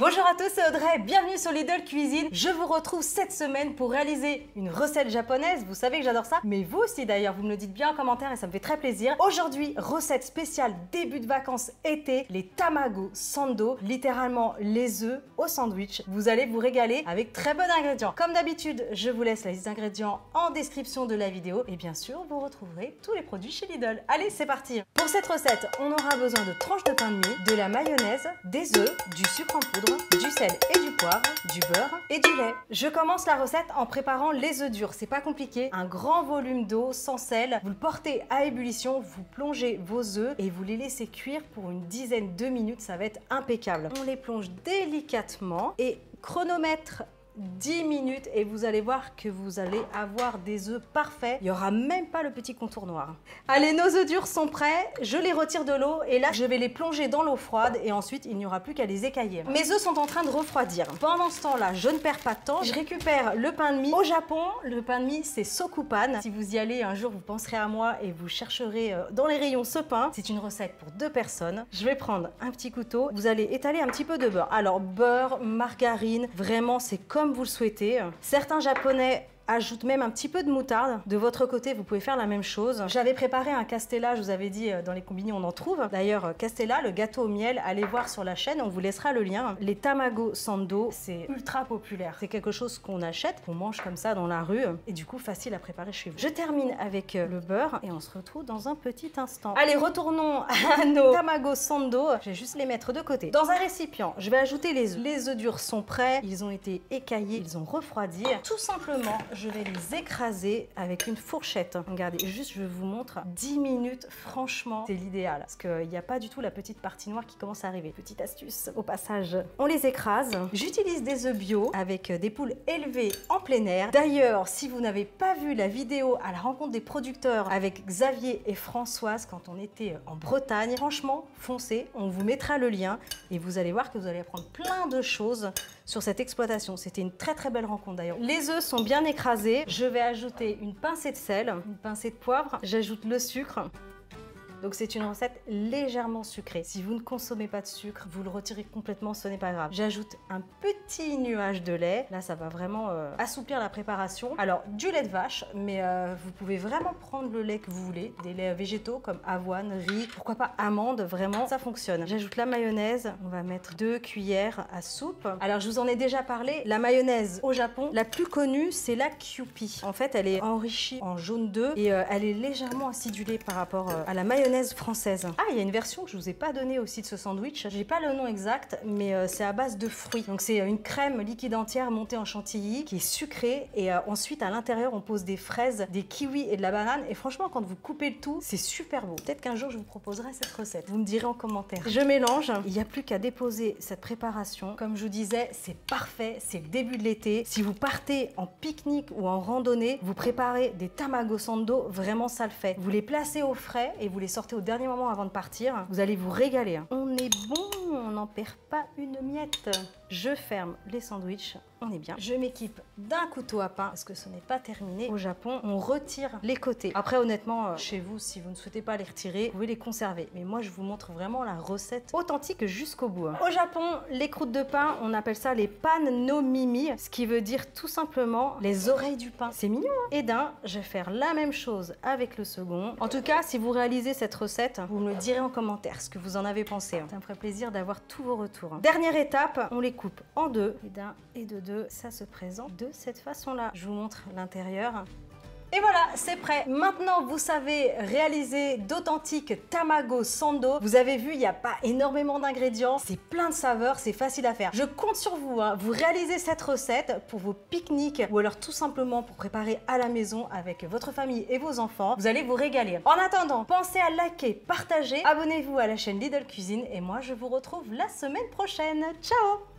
Bonjour à tous, c'est Audrey, bienvenue sur Lidl Cuisine. Je vous retrouve cette semaine pour réaliser une recette japonaise. Vous savez que j'adore ça, mais vous aussi d'ailleurs, vous me le dites bien en commentaire et ça me fait très plaisir. Aujourd'hui, recette spéciale début de vacances été, les tamago sando, littéralement les œufs au sandwich. Vous allez vous régaler avec très peu d'ingrédients. Comme d'habitude, je vous laisse la liste d'ingrédients en description de la vidéo et bien sûr, vous retrouverez tous les produits chez Lidl. Allez, c'est parti. Pour cette recette, on aura besoin de tranches de pain de mie, de la mayonnaise, des œufs, du sucre en poudre, du sel et du poivre, du beurre et du lait. Je commence la recette en préparant les œufs durs, c'est pas compliqué. Un grand volume d'eau sans sel, vous le portez à ébullition, vous plongez vos œufs et vous les laissez cuire pour une dizaine de minutes, ça va être impeccable. On les plonge délicatement et chronomètre 10 minutes et vous allez voir que vous allez avoir des œufs parfaits. Il n'y aura même pas le petit contour noir. Allez, nos œufs durs sont prêts. Je les retire de l'eau et là, je vais les plonger dans l'eau froide et ensuite, il n'y aura plus qu'à les écailler. Mes œufs sont en train de refroidir. Pendant ce temps-là, je ne perds pas de temps. Je récupère le pain de mie. Au Japon, le pain de mie, c'est sokupan. Si vous y allez un jour, vous penserez à moi et vous chercherez dans les rayons ce pain. C'est une recette pour 2 personnes. Je vais prendre un petit couteau. Vous allez étaler un petit peu de beurre. Alors, beurre, margarine, vraiment, c'est comme vous le souhaitez. Certains Japonais ajoute même un petit peu de moutarde. De votre côté, vous pouvez faire la même chose. J'avais préparé un castella, je vous avais dit dans les combini on en trouve. D'ailleurs, castella, le gâteau au miel, allez voir sur la chaîne, on vous laissera le lien. Les tamago sando, c'est ultra populaire. C'est quelque chose qu'on achète, qu'on mange comme ça dans la rue et du coup facile à préparer chez vous. Je termine avec le beurre et on se retrouve dans un petit instant. Allez, retournons à nos tamago sando. Je vais juste les mettre de côté. Dans un récipient, je vais ajouter les œufs. Les œufs durs sont prêts, ils ont été écaillés, ils ont refroidi. Tout simplement, je vais les écraser avec une fourchette. Regardez, juste je vous montre. 10 minutes, franchement, c'est l'idéal. Parce qu'il n'y a pas du tout la petite partie noire qui commence à arriver. Petite astuce au passage. On les écrase. J'utilise des œufs bio avec des poules élevées en plein air. D'ailleurs, si vous n'avez pas vu la vidéo à la rencontre des producteurs avec Xavier et Françoise quand on était en Bretagne, franchement, foncez. On vous mettra le lien et vous allez voir que vous allez apprendre plein de choses sur cette exploitation. C'était une très très belle rencontre d'ailleurs. Les œufs sont bien écrasés. Je vais ajouter une pincée de sel, une pincée de poivre. J'ajoute le sucre. Donc c'est une recette légèrement sucrée. Si vous ne consommez pas de sucre, vous le retirez complètement, ce n'est pas grave. J'ajoute un petit nuage de lait. Là, ça va vraiment assouplir la préparation. Alors, du lait de vache, mais vous pouvez vraiment prendre le lait que vous voulez. Des laits végétaux comme avoine, riz, pourquoi pas amandes, vraiment, ça fonctionne. J'ajoute la mayonnaise. On va mettre 2 cuillères à soupe. Alors, je vous en ai déjà parlé. La mayonnaise au Japon, la plus connue, c'est la Kewpie. En fait, elle est enrichie en jaune d'œuf et elle est légèrement acidulée par rapport à la mayonnaise française. Ah, il y a une version que je vous ai pas donnée aussi de ce sandwich. J'ai pas le nom exact, mais c'est à base de fruits. Donc c'est une crème liquide entière montée en chantilly qui est sucrée et ensuite à l'intérieur on pose des fraises, des kiwis et de la banane et franchement quand vous coupez le tout, c'est super beau. Peut-être qu'un jour je vous proposerai cette recette. Vous me direz en commentaire. Je mélange. Il n'y a plus qu'à déposer cette préparation. Comme je vous disais, c'est parfait. C'est le début de l'été. Si vous partez en pique-nique ou en randonnée, vous préparez des tamago sando, vraiment ça le fait. Vous les placez au frais et vous les sortez au dernier moment avant de partir. Vous allez vous régaler. On est bon, on n'en perd pas une miette. Je ferme les sandwichs. On est bien. Je m'équipe d'un couteau à pain parce que ce n'est pas terminé. Au Japon, on retire les côtés. Après, honnêtement, chez vous, si vous ne souhaitez pas les retirer, vous pouvez les conserver. Mais moi, je vous montre vraiment la recette authentique jusqu'au bout. Au Japon, les croûtes de pain, on appelle ça les pan no mimi, ce qui veut dire tout simplement les oreilles du pain. C'est mignon, hein? Et je vais faire la même chose avec le second. En tout cas, si vous réalisez cette recette, vous me le direz en commentaire ce que vous en avez pensé. Ça me ferait plaisir d'avoir tous vos retours. Dernière étape, on les coupe en deux. Et d'un et de deux. Ça se présente de cette façon-là. Je vous montre l'intérieur. Et voilà, c'est prêt. Maintenant, vous savez réaliser d'authentiques tamago sando. Vous avez vu, il n'y a pas énormément d'ingrédients. C'est plein de saveurs, c'est facile à faire. Je compte sur vous, hein. Vous réalisez cette recette pour vos pique-niques ou alors tout simplement pour préparer à la maison avec votre famille et vos enfants. Vous allez vous régaler. En attendant, pensez à liker, partager, abonnez-vous à la chaîne Lidl Cuisine et moi, je vous retrouve la semaine prochaine. Ciao!